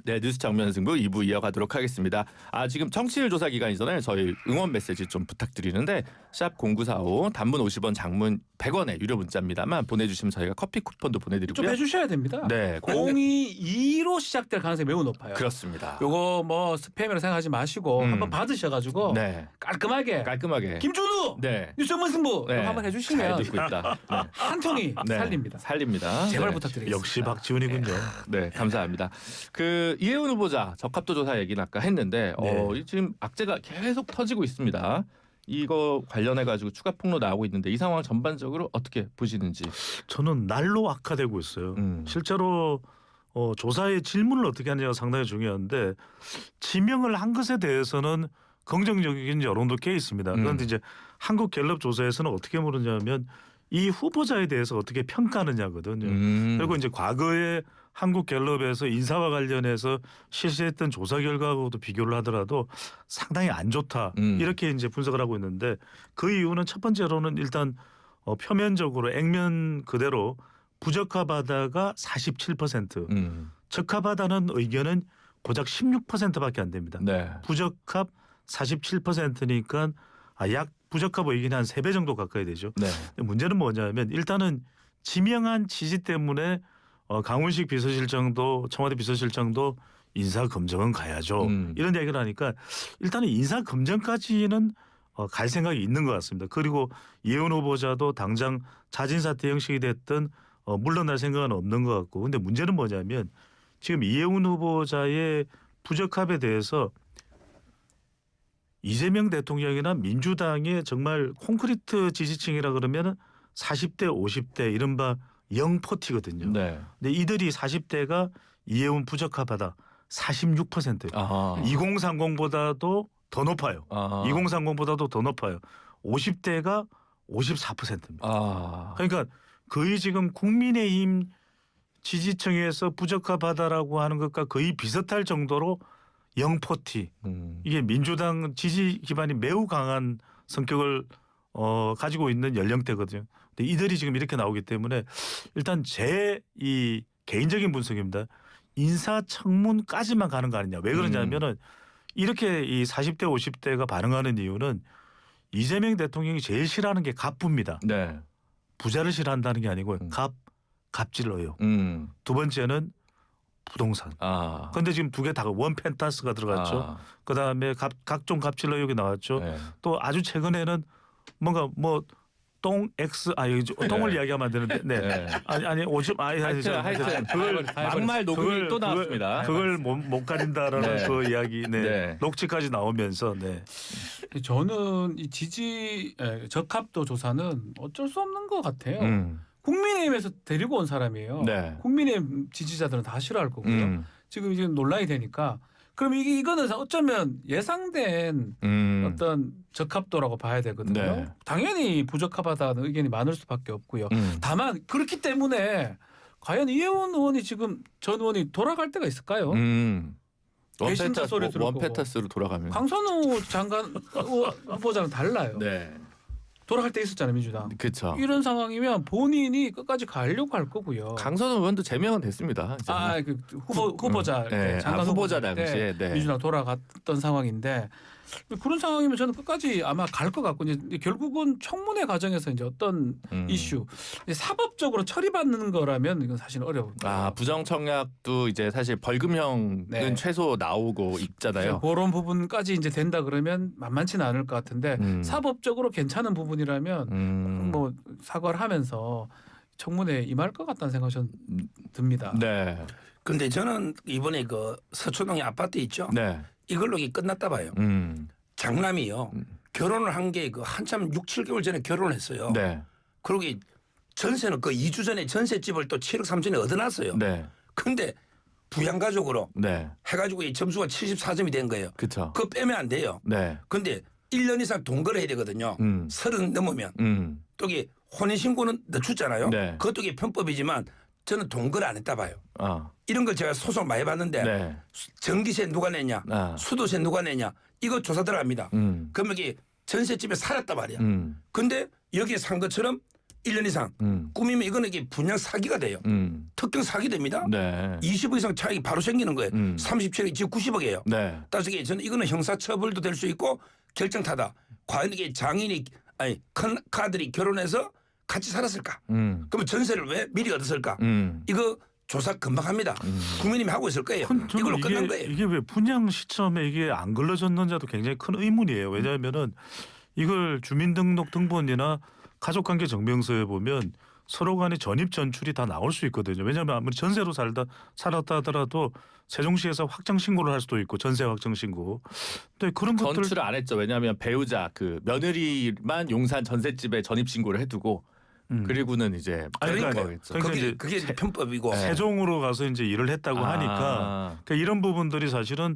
네, 뉴스 정면 승부 2부 이어가도록 하겠습니다. 지금 청취율 조사 기간이잖아요. 저희 응원 메시지 좀 부탁드리는데 샵 0945 단문 50원 장문 100원의 유료 문자입니다만 보내주시면 저희가 커피 쿠폰도 보내드리고요. 좀 해주셔야 됩니다. 네, 022로 시작될 가능성이 매우 높아요. 그렇습니다. 요거 뭐 스팸이라 생각하지 마시고 한번 받으셔가지고 네, 깔끔하게 김준우 네. 뉴스 정면 승부 네, 한번 잘 해주시면 듣고 있다. 네. 한 통이 네, 살립니다. 살립니다. 제발 네. 부탁드리겠습니다. 역시 박지훈이군요. 네, 감사합니다. 이혜훈 후보자 적합도 조사 얘기는 아까 했는데 네. 지금 악재가 계속 터지고 있습니다. 이거 관련해 가지고 추가 폭로 나오고 있는데 이 상황 전반적으로 어떻게 보시는지. 저는 날로 악화되고 있어요. 실제로 조사의 질문을 어떻게 하느냐가 상당히 중요한데 지명을 한 것에 대해서는 긍정적인 여론도 꽤 있습니다. 그런데 이제 한국갤럽 조사에서는 어떻게 물으냐면 이 후보자에 대해서 어떻게 평가하느냐거든요. 그리고 이제 과거에 한국갤럽에서 인사와 관련해서 실시했던 조사 결과하고도 비교를 하더라도 상당히 안 좋다 이렇게 이제 분석을 하고 있는데 그 이유는 첫 번째로는 일단 표면적으로 액면 그대로 부적합하다가 47%, 적합하다는 의견은 고작 16%밖에 안 됩니다. 네. 부적합 47%니까 약 부적합 의견이 한 3배 정도 가까이 되죠. 네. 문제는 뭐냐면 일단은 지명한 취지 때문에 강훈식 비서실장도 청와대 비서실장도 인사 검증은 가야죠. 이런 얘기를 하니까 일단은 인사 검증까지는 갈 생각이 있는 것 같습니다. 그리고 이혜훈 후보자도 당장 자진 사퇴 형식이 됐든 물러날 생각은 없는 것 같고. 근데 문제는 뭐냐면 지금 이혜훈 후보자의 부적합에 대해서 이재명 대통령이나 민주당의 정말 콘크리트 지지층이라 그러면 40대 50대 이른바 영포티거든요. 네. 근데 이들이 40대가 이혜훈 부적합하다 46%. 아하. 2030보다도 더 높아요. 아하. 2030보다도 더 높아요. 50대가 54%입니다. 그러니까 거의 지금 국민의힘 지지층에서 부적합하다라고 하는 것과 거의 비슷할 정도로 영포티. 이게 민주당 지지 기반이 매우 강한 성격을 가지고 있는 연령대거든요. 근데 이들이 지금 이렇게 나오기 때문에 일단 제 이 개인적인 분석입니다. 인사청문까지만 가는 거 아니냐. 왜 그러냐면은 이렇게 이 40대 50대가 반응하는 이유는 이재명 대통령이 제일 싫어하는 게 갑부입니다. 네. 부자를 싫어한다는 게 아니고 갑질러요. 두 번째는 부동산. 그런데 지금 두 개 다 원펜타스가 들어갔죠. 그다음에 각종 갑질 의혹이 나왔죠. 네. 또 아주 최근에는 뭔가 뭐 똥 X 똥을 네. 이야기하면 안 되는데 네. 아니 오줌 하여튼 그걸 막말 녹음이 또 나왔습니다. 그걸 못 가린다라는 네. 그 이야기 네. 녹취까지 나오면서 저는 이 적합도 조사는 어쩔 수 없는 것 같아요. 국민의힘에서 데리고 온 사람이에요. 네. 국민의힘 지지자들은 다 싫어할 거고요. 지금 이제 논란이 되니까 그럼 이거는 어쩌면 예상된 어떤 적합도라고 봐야 되거든요. 네. 당연히 부적합하다는 의견이 많을 수밖에 없고요. 다만 그렇기 때문에 과연 이혜원 의원이 지금 전 의원이 돌아갈 때가 있을까요? 배신자 소리 들을 거고. 원페타스로 돌아가면. 강선우 장관 후보자는 달라요. 네. 돌아갈 때 있었잖아요, 민주당. 그렇죠. 이런 상황이면 본인이 끝까지 가려고 할 거고요. 강선우 의원도 제명은 됐습니다. 그 후보자 네. 장관 후보자 후보자 때 당시에 네. 민주당 돌아갔던 상황인데 그런 상황이면 저는 끝까지 아마 갈 것 같고 이제 결국은 청문회 과정에서 이제 어떤 이슈 이제 사법적으로 처리받는 거라면 이건 사실 어려워요. 부정청약도 이제 사실 벌금형은 네. 최소 나오고 있잖아요. 그런 부분까지 이제 된다 그러면 만만치는 않을 것 같은데 사법적으로 괜찮은 부분이라면 뭐 사과를 하면서 청문회에 임할 것 같다는 생각이 좀 듭니다. 네. 근데 저는 이번에 그 서초동의 아파트 있죠. 네. 이걸로 끝났다 봐요. 장남이요. 결혼을 한 게 그 한참 6, 7개월 전에 결혼을 했어요. 네. 그리고 이 전세는 그 2주 전에 전세집을 또 7억 3천에 얻어놨어요. 네. 근데 부양가족으로 네. 해가지고 이 점수가 74점이 된 거예요. 그렇죠. 그거 빼면 안 돼요. 네. 근데 1년 이상 동거를 해야 되거든요. 30 넘으면. 또 이게 혼인신고는 늦췄잖아요. 네. 그것도 이게 편법이지만 저는 동거를 안 했다 봐요. 이런 걸 제가 소송 많이 봤는데 네. 전기세 누가 내냐 수도세 누가 내냐 이거 조사 들어갑니다. 그러면 이게 전셋집에 살았단 말이야. 근데 여기에 산 것처럼 1년 이상 꾸미면 이거는 이게 분양 사기가 돼요. 특경 사기 됩니다. 네. 20억 이상 차익이 바로 생기는 거예요. 37억 지금 90억이에요. 네. 따라서 저는 이거는 형사처벌도 될 수 있고 결정타다. 과연 이게 장인이 아니 큰 카들이 결혼해서 같이 살았을까? 그러면 전세를 왜 미리 얻었을까? 이거 조사 금방 합니다. 국민님이 하고 있을 거예요. 이걸로 끝난 거예요. 이게 왜 분양 시점에 이게 안 걸러졌는지도 굉장히 큰 의문이에요. 왜냐하면은 이걸 주민등록 등본이나 가족관계 증명서에 보면 서로 간의 전입 전출이 다 나올 수 있거든요. 왜냐하면 아무리 전세로 살았다 하더라도 세종시에서 확정 신고를 할 수도 있고 전세 확정 신고. 근데 그런 것들 전출을 안 했죠. 왜냐하면 배우자 그 며느리만 용산 전셋집에 전입 신고를 해두고 그리고는 이제 그러니까 거겠죠. 그게 이제 편법이고 세종으로 가서 이제 일을 했다고 하니까 그러니까 이런 부분들이 사실은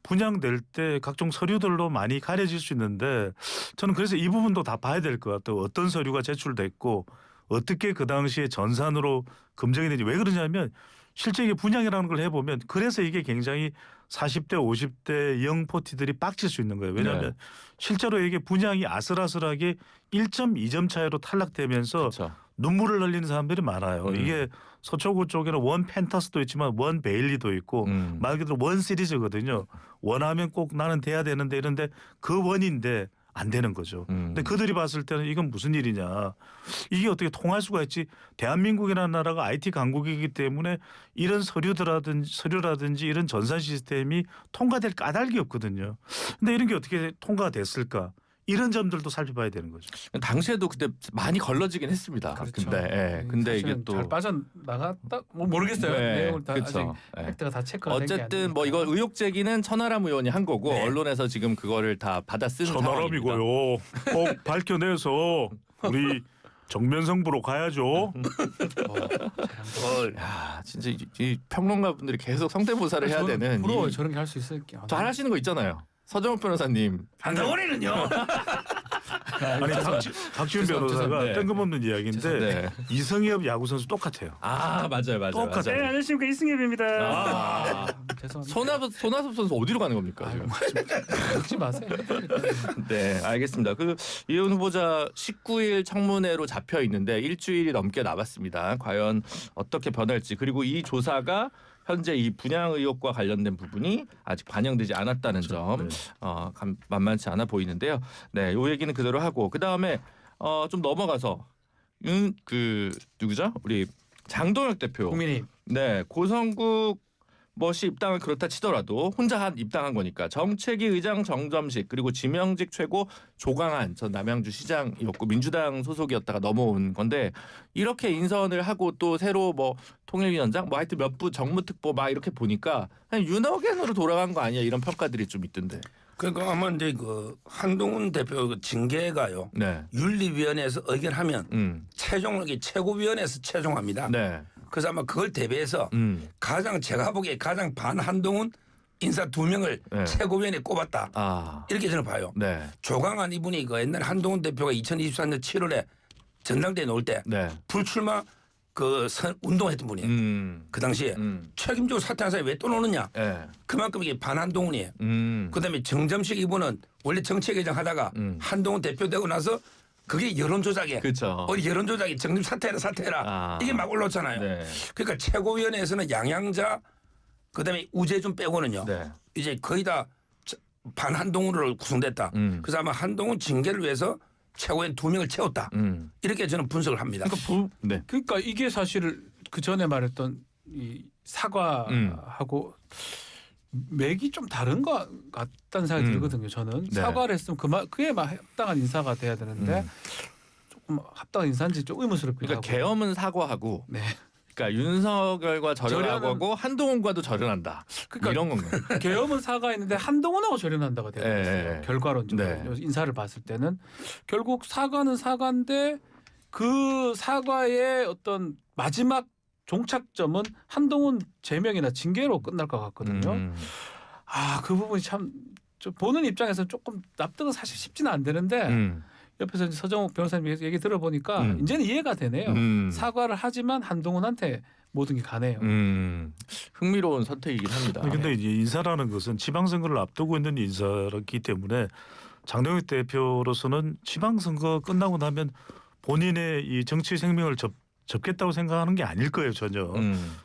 분양될 때 각종 서류들로 많이 가려질 수 있는데 저는 그래서 이 부분도 다 봐야 될 것 같아요. 어떤 서류가 제출됐고 어떻게 그 당시에 전산으로 검증이 되는지. 왜 그러냐면 실제 이게 분양이라는 걸 해보면 그래서 이게 굉장히 40대 50대 영포티들이 빡칠 수 있는 거예요. 왜냐하면 실제로 이게 분양이 아슬아슬하게 1.2점 차이로 탈락되면서 그렇죠. 눈물을 흘리는 사람들이 많아요. 이게 서초구 쪽에는 원 펜타스도 있지만 원 베일리도 있고 말 그대로 원 시리즈거든요. 원하면 꼭 나는 돼야 되는데 이런데 그 원인데 안 되는 거죠. 근데 그들이 봤을 때는 이건 무슨 일이냐. 이게 어떻게 통할 수가 있지. 대한민국이라는 나라가 IT 강국이기 때문에 이런 서류라든지 이런 전산 시스템이 통과될 까닭이 없거든요. 근데 이런 게 어떻게 통과됐을까. 이런 점들도 살펴봐야 되는 거죠. 당시에도 그때 많이 걸러지긴 했습니다. 그렇죠. 근데 이게 또 잘 빠져나갔다 뭐 모르겠어요. 네, 내용을 다 그쵸. 아직 팩트가 다 체크가 된 게 아니니까. 어쨌든 뭐 이거 의혹 제기는 천하람 의원이 한 거고 네. 언론에서 지금 그거를 다 받아 쓰는 상황입니다. 천하람이고요. 꼭 밝혀내서 우리 정면성부로 가야죠. 야, 진짜 이 평론가분들이 계속 성대모사를 해야 저는 되는 부러워요. 저런 게 할 수 있을게. 잘하시는 거 있잖아요. 서정훈 변호사님. 한덩어리는요. 아니 박지훈 변호사가 네. 뜬금없는 이야기인데 네. 이승엽 야구 선수 똑같아요. 아 맞아요. 똑같아요. 네, 안녕하십니까 이승엽입니다. 아, 죄송합니다. 손아섭 선수 어디로 가는 겁니까? 아유, 지금? 먹지 마세요. 네, 알겠습니다. 그 이현 후보자 19일 청문회로 잡혀 있는데 일주일이 넘게 남았습니다. 과연 어떻게 변할지 그리고 이 조사가 현재 이 분양 의혹과 관련된 부분이 아직 반영되지 않았다는 점 만만치 않아 보이는데요. 네, 요 얘기는 그대로 하고 그 다음에 좀 넘어가서 누구죠? 우리 장동혁 대표. 국민이 네, 고성국 뭐시 입당은 그렇다 치더라도 혼자 입당한 거니까 정책위 의장 정점식 그리고 지명직 최고 조강한 전 남양주 시장이었고 민주당 소속이었다가 넘어온 건데 이렇게 인선을 하고 또 새로 뭐 통일위원장 뭐 하여튼 몇 부 정무특보 막 이렇게 보니까 그냥 윤호겐으로 돌아간 거 아니야 이런 평가들이 좀 있던데. 그러니까 아마 이제 그 한동훈 대표 그 징계가요. 네. 윤리위원회에서 의결하면 최고위원회에서 최종합니다. 네. 그래서 아마 그걸 대비해서 가장 제가 보기에 가장 반한동훈 인사 2명을 네. 최고위원회에 꼽았다. 아. 이렇게 저는 봐요. 네. 조강한 이분이 그 옛날 한동훈 대표가 2024년 7월에 전당대회 놓을 때 네. 불출마 운동했던 분이에요. 그 당시에 책임지고 사퇴한 사람이 왜 또 노느냐. 네. 그만큼 이게 반한동훈이에요. 그다음에 정점식 이분은 원래 정책회장 하다가 한동훈 대표 되고 나서 그게 여론조작에 그렇죠. 여론조작이 정점 사퇴해라 이게 막 올라왔잖아요. 네. 그러니까 최고위원회에서는 양양자 그다음에 우재준 빼고는요. 네. 이제 거의 다 반한동훈으로 구성됐다. 그래서 아마 한동훈 징계를 위해서 최고위원 2명을 채웠다. 이렇게 저는 분석을 합니다. 네. 그러니까 이게 사실 그 전에 말했던 이 사과하고 맥이 좀 다른 것 같다는 생각이 들거든요. 저는 네. 사과를 했으면 그에 합당한 인사가 돼야 되는데 조금 합당한 인사인지 좀 의문스럽기도 그러니까 하고. 계엄은 사과하고 네. 그러니까 윤석열과 절연하고 한동훈과도 절연한다. 그러니까 이런 건가요? 계엄은 사과했는데 한동훈하고 절연한다가 되었어요. 네. 결과론적으로 네. 인사를 봤을 때는 결국 사과는 사과인데 그 사과의 어떤 마지막 종착점은 한동훈 제명이나 징계로 끝날 것 같거든요. 그 부분이 참 보는 입장에서는 조금 납득은 사실 쉽지는 안 되는데 옆에서 이제 서정욱 변호사님 얘기 들어보니까 이제는 이해가 되네요. 사과를 하지만 한동훈한테 모든 게 가네요. 흥미로운 선택이긴 합니다. 근데 이제 인사라는 것은 지방선거를 앞두고 있는 인사이기 때문에 장동혁 대표로서는 지방선거 끝나고 나면 본인의 이 정치 생명을 접겠다고 생각하는 게 아닐 거예요 전혀.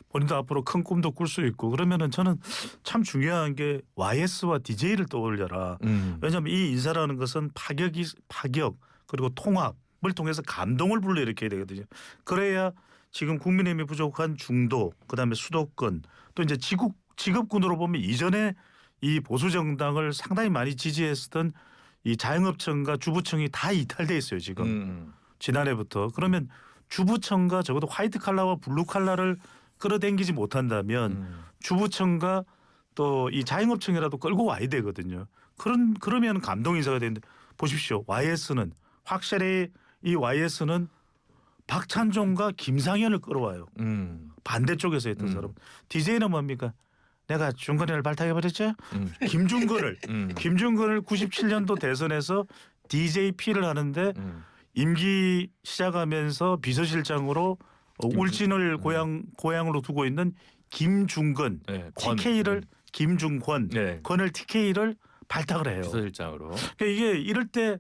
본인도 앞으로 큰 꿈도 꿀 수 있고 그러면은 저는 참 중요한 게 YS와 DJ를 떠올려라. 왜냐하면 이 인사라는 것은 파격 그리고 통합을 통해서 감동을 불러일으켜야 되거든요. 그래야 지금 국민의힘이 부족한 중도 그다음에 수도권 또 이제 지급군으로 보면 이전에 이 보수 정당을 상당히 많이 지지했던 이 자영업청과 주부청이 다 이탈돼 있어요 지금 지난해부터. 그러면 주부청과 적어도 화이트 칼라와 블루 칼라를 끌어당기지 못한다면 주부청과 또 이 자영업청이라도 끌고 와야 되거든요. 그러면 감동 인사가 되는데 보십시오. YS는 확실히 이 YS는 박찬종과 김상현을 끌어와요. 반대쪽에서 했던 사람. DJ는 뭡니까? 내가 중근이를 발탁해버렸죠. 김중근을 97년도 대선에서 DJP를 하는데 임기 시작하면서 비서실장으로 울진을 고향으로 두고 있는 김중근 네, TK를 김중권 네. 권을 TK를 발탁을 해요. 비서실장으로. 그러니까 이게 이럴 때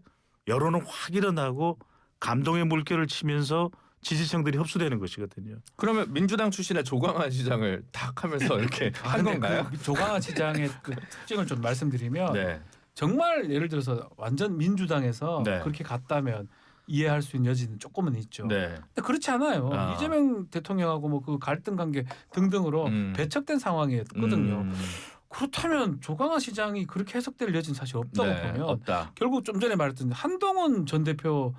여론은 확 일어나고 감동의 물결을 치면서 지지층들이 흡수되는 것이거든요. 그러면 민주당 출신의 조광한 시장을 탁 하면서 이렇게 한 건가요? 그 조광한 시장의 그 특징을 좀 말씀드리면 네. 정말 예를 들어서 완전 민주당에서 네. 그렇게 갔다면 이해할 수 있는 여지는 조금은 있죠. 네. 근데 그렇지 않아요. 이재명 대통령하고 뭐 그 갈등 관계 등등으로 배척된 상황이었거든요. 그렇다면 조광한 시장이 그렇게 해석될 여지는 사실 없다고 네, 보면 없다. 결국 좀 전에 말했던 한동훈 전 대표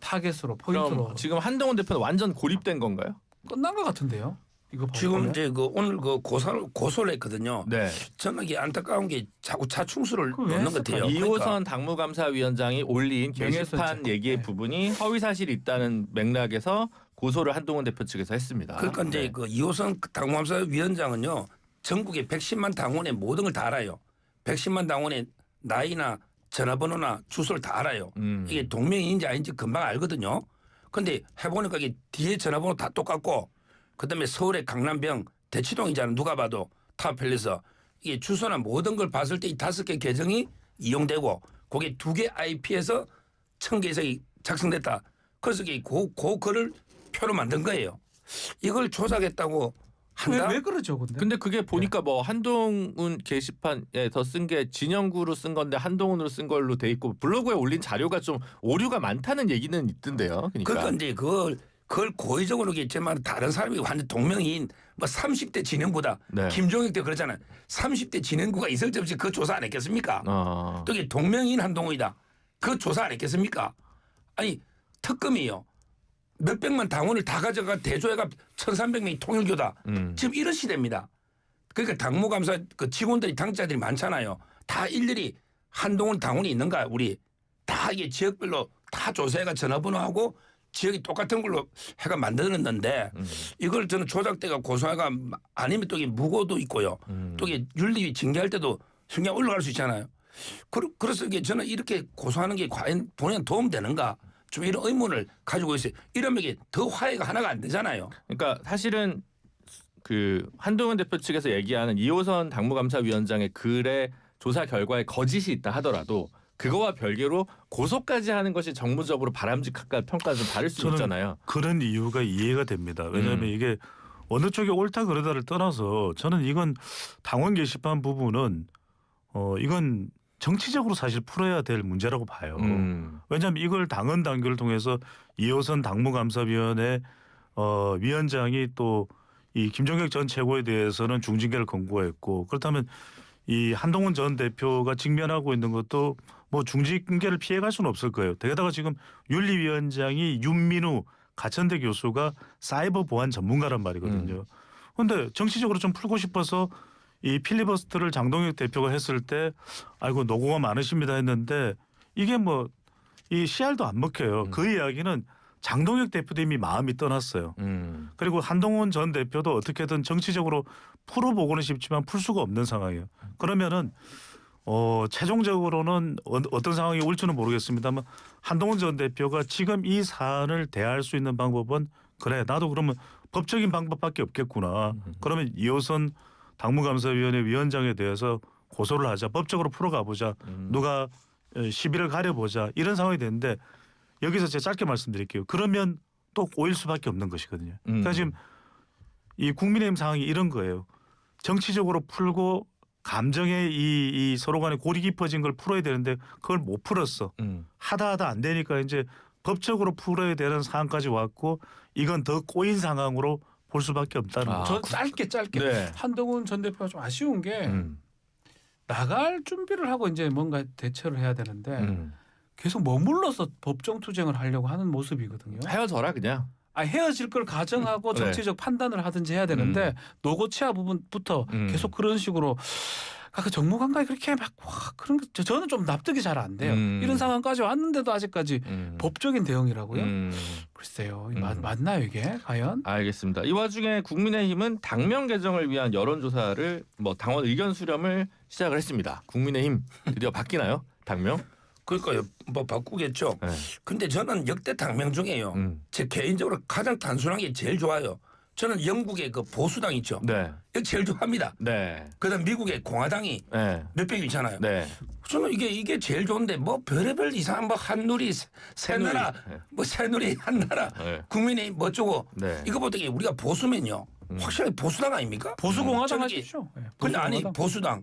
타겟으로 포인트로 그럼 지금 한동훈 대표는 완전 고립된 건가요? 끝난 것 같은데요. 이거 지금 보면. 이제 그 오늘 그 고소를 했거든요. 네. 저는 이게 안타까운 게 자꾸 차충수를 그거 왜 넣는 것 같아요. 이호선 당무감사위원장이 올린 명예훼손 게시판 채권. 얘기의 네. 부분이 허위 사실이 있다는 맥락에서 고소를 한동훈 대표 측에서 했습니다. 그러니까 이제 네. 그 이호선 당무감사위원장은요 전국의 110만 당원의 모든 걸 다 알아요. 110만 당원의 나이나 전화번호나 주소를 다 알아요. 이게 동명이인지 아닌지 금방 알거든요. 근데 해보니까 이게 뒤에 전화번호 다 똑같고 그다음에 서울의 강남병 대치동이잖아요. 누가 봐도 타워팰리스 이게 주소나 모든 걸 봤을 때 이 5개 계정이 이용되고 그게 2개 IP에서 1000개 이상이 작성됐다. 그래서 이게 그 글을 표로 만든 거예요. 이걸 조작했다고 한다. 왜 그러죠, 근데 그게 보니까 뭐 한동훈 게시판에서 쓴 게 진영구로 쓴 건데 한동훈으로 쓴 걸로 돼 있고 블로그에 올린 자료가 좀 오류가 많다는 얘기는 있던데요. 그러니까 이제 그걸 고의적으로 했지만 다른 사람이 완전 동명이인 뭐 30대 진영구다. 네. 김종혁 때 그러잖아요. 30대 진영구가 있을 때 없이 그 조사 안 했겠습니까? 또 이게 동명이인 한동훈이다. 그 조사 안 했겠습니까? 아니 특검이요. 몇백만 당원을 다 가져가 대조해가 1,300명이 통일교다. 지금 이런 시대입니다. 그러니까 당무감사 그 직원들이 당자들이 많잖아요. 다 일일이 한동훈 당원이 있는가 우리 다 이게 지역별로 다 조사해가 전화번호하고 지역이 똑같은 걸로 해가 만들었는데 이걸 저는 조작대가 고소해가 아니면 또 이게 무고도 있고요. 또 이게 윤리위 징계할 때도 형량 올라갈 수 있잖아요. 그래서 이게 저는 이렇게 고소하는 게 과연 본인한테 도움되는가? 좀 이런 의문을 가지고 있어요. 이러면 이게 더 화해가 하나가 안 되잖아요. 그러니까 사실은 그 한동훈 대표 측에서 얘기하는 이호선 당무감사위원장의 글의 조사 결과에 거짓이 있다 하더라도 그거와 별개로 고소까지 하는 것이 정무적으로 바람직할까 평가가 좀 다를 수 있잖아요. 그런 이유가 이해가 됩니다. 왜냐하면 이게 어느 쪽이 옳다 그러다를 떠나서 저는 이건 당원 게시판 부분은 이건 정치적으로 사실 풀어야 될 문제라고 봐요. 왜냐하면 이걸 당헌 당규를 통해서 이호선 당무감사위원회 위원장이 또 이 김종혁 전 최고에 대해서는 중징계를 권고했고 그렇다면 이 한동훈 전 대표가 직면하고 있는 것도 뭐 중징계를 피해갈 수는 없을 거예요. 게다가 지금 윤리위원장이 윤민우 가천대 교수가 사이버 보안 전문가란 말이거든요. 그런데 정치적으로 좀 풀고 싶어서 이 필리버스터를 장동혁 대표가 했을 때 아이고 노고가 많으십니다 했는데 이게 뭐 이 씨알도 안 먹혀요. 그 이야기는 장동혁 대표도 이미 마음이 떠났어요. 그리고 한동훈 전 대표도 어떻게든 정치적으로 풀어보고는 싶지만 풀 수가 없는 상황이에요. 그러면은 최종적으로는 어떤 상황이 올지는 모르겠습니다만 한동훈 전 대표가 지금 이 사안을 대할 수 있는 방법은 그래 나도 그러면 법적인 방법밖에 없겠구나. 그러면 이호선 당무감사위원회 위원장에 대해서 고소를 하자. 법적으로 풀어가보자. 누가 시비를 가려보자. 이런 상황이 되는데 여기서 제가 짧게 말씀드릴게요. 그러면 또 꼬일 수밖에 없는 것이거든요. 그러니까 지금 이 국민의힘 상황이 이런 거예요. 정치적으로 풀고 감정의 이 서로 간에 골이 깊어진 걸 풀어야 되는데 그걸 못 풀었어. 하다 안 되니까 이제 법적으로 풀어야 되는 상황까지 왔고 이건 더 꼬인 상황으로 볼 수밖에 없다는 거죠. 저 짧게 네. 한동훈 전 대표가 좀 아쉬운 게 나갈 준비를 하고 이제 뭔가 대처를 해야 되는데 계속 머물러서 법정 투쟁을 하려고 하는 모습이거든요. 헤어져라 그냥. 헤어질 걸 가정하고 네. 정치적 판단을 하든지 해야 되는데 노고치아 부분부터 계속 그런 식으로 그 정무 감각이 그렇게 막 그런 거 저는 좀 납득이 잘 안 돼요. 이런 상황까지 왔는데도 아직까지 법적인 대응이라고요? 글쎄요, 맞나요 이게 과연? 알겠습니다. 이 와중에 국민의힘은 당명 개정을 위한 여론조사를 당원 의견 수렴을 시작을 했습니다. 국민의힘 드디어 바뀌나요? 당명? 그러니까요. 뭐 바꾸겠죠. 네. 근데 저는 역대 당명 중에요. 제 개인적으로 가장 단순한 게 제일 좋아요. 저는 영국의 그 보수당 있죠. 네. 이거 제일 좋아합니다. 네. 그다음 미국의 공화당이 네. 몇백 있잖아요. 네. 저는 이게 제일 좋은데 뭐 별의별 이상한 뭐 한누리 새나라 네. 뭐 새누리 한나라 네. 국민의힘 뭐 어쩌고 네. 이거 보더니 우리가 보수면요. 확실하게 보수당 아닙니까? 보수 공화당 저는 하십시오. 네, 근데 아니 공화당. 보수당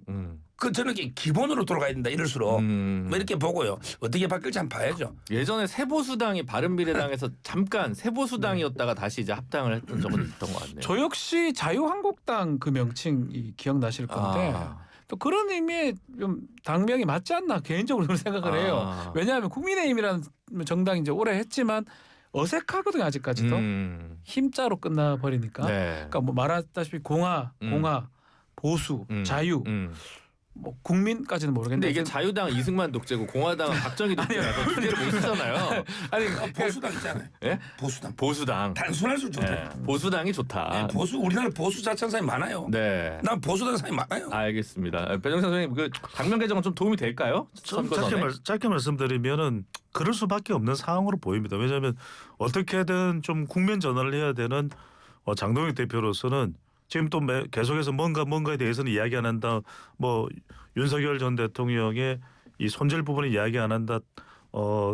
저는 이게 기본으로 돌아가야 된다 이럴수록 뭐 이렇게 보고요. 어떻게 바뀔지 한번 봐야죠. 예전에 새보수당이 바른미래당에서 잠깐 새보수당이었다가 다시 이제 합당을 했던 적은 있던 것 같네요. 저 역시 자유한국당 그 명칭이 기억나실 건데 또 그런 의미의 좀 당명이 맞지 않나 개인적으로 그런 생각을 해요. 왜냐하면 국민의힘이라는 정당이 이제 오래 했지만 어색하거든요 아직까지도. 힘자로 끝나버리니까. 네. 그러니까 뭐 말했다시피 공화, 보수, 자유, 뭐 국민까지는 모르겠는데 근데 이게 자유당 이승만 독재고 공화당은 박정희 독재라서 두 개를 못 쓰잖아요. 아니 보수당 있잖아요. 예? 보수당. 보수당. 단순할수록 좋다. 네. 보수당이 좋다. 네, 우리나라 보수 자체는 사람이 많아요. 네. 난 보수당 사람이 많아요. 알겠습니다. 배정찬 선생님 그 당명 개정은 좀 도움이 될까요? 선거 전에. 짧게 말씀드리면은 그럴 수밖에 없는 상황으로 보입니다. 왜냐하면 어떻게든 좀 국면 전환을 해야 되는 장동혁 대표로서는 지금 또 계속해서 뭔가에 대해서는 이야기 안 한다. 뭐 윤석열 전 대통령의 이 손절 부분을 이야기 안 한다.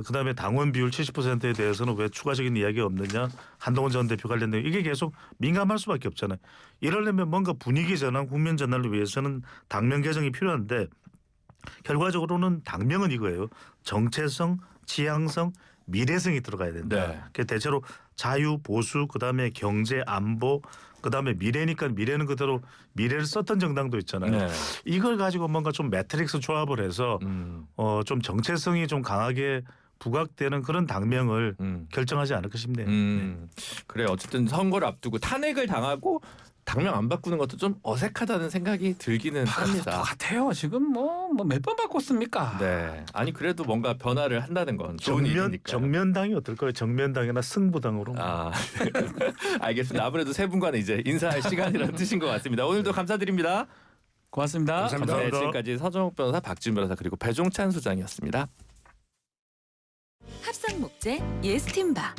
그다음에 당원 비율 70%에 대해서는 왜 추가적인 이야기가 없느냐. 한동훈 전 대표 관련된 이게 계속 민감할 수밖에 없잖아요. 이러려면 뭔가 분위기 전환, 국면 전환을 위해서는 당명 개정이 필요한데 결과적으로는 당명은 이거예요. 정체성, 지향성, 미래성이 들어가야 된다. 네. 그래서 대체로 자유, 보수, 그다음에 경제, 안보, 그다음에 미래니까 미래는 그대로 미래를 썼던 정당도 있잖아요. 네. 이걸 가지고 뭔가 좀 매트릭스 조합을 해서 좀 정체성이 좀 강하게 부각되는 그런 당명을 결정하지 않을까 싶네요. 그래 어쨌든 선거를 앞두고 탄핵을 당하고 당명 안 바꾸는 것도 좀 어색하다는 생각이 들기는 합니다. 같아요. 지금 뭐 몇 번 바꿨습니까? 네. 아니 그래도 뭔가 변화를 한다는 건 좋은 일이니까. 정면당이 어떨까요? 정면당이나 승부당으로. 알겠습니다. 아무래도 세 분과는 이제 인사할 시간이라는 뜻인 것 같습니다. 오늘도 감사드립니다. 고맙습니다. 감사합니다. 네, 지금까지 서정욱 변호사, 박지훈 변호사 그리고 배종찬 소장이었습니다. 합성 목재 예스틴바